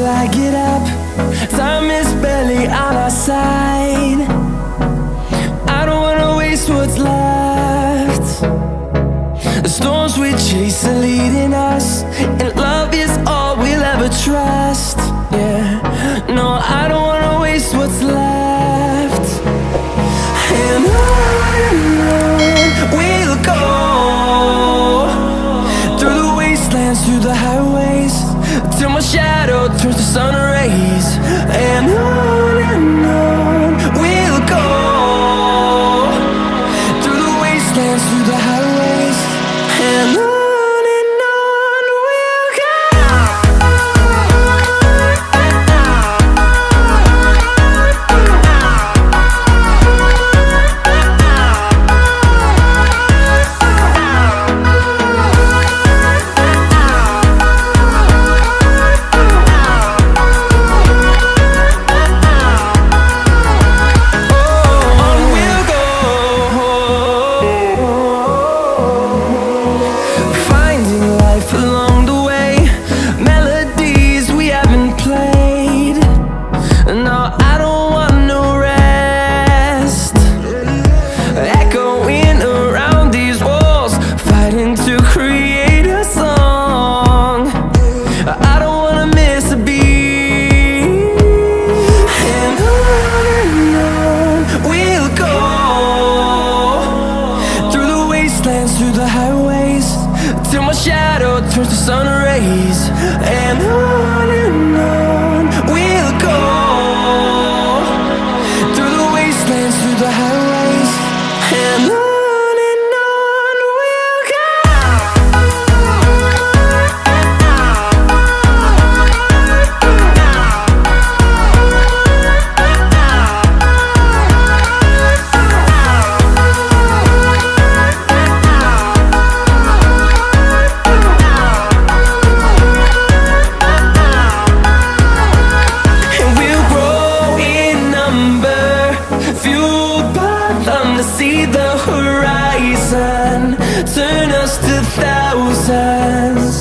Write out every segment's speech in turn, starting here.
I get up. Time is barely on our side. I don't wanna waste what's left. The storms we chase are leading us, and love is all we'll ever trust. Yeah, no, I don't wanna waste what's left. And on we'll go, through the wastelands, through the highways, till my shadow turns to sun rays. And on we'll go, through the wastelands, through the highways, and on. To create a song, I don't wanna miss a beat. And on we'll go, through the wastelands, through the highways, till my shadow turns to sun rays. And on we'll go, through the wastelands, through the highways, and on. See the horizon turn us to thousands,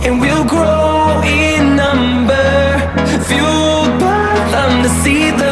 and we'll grow in number, fueled by them to see the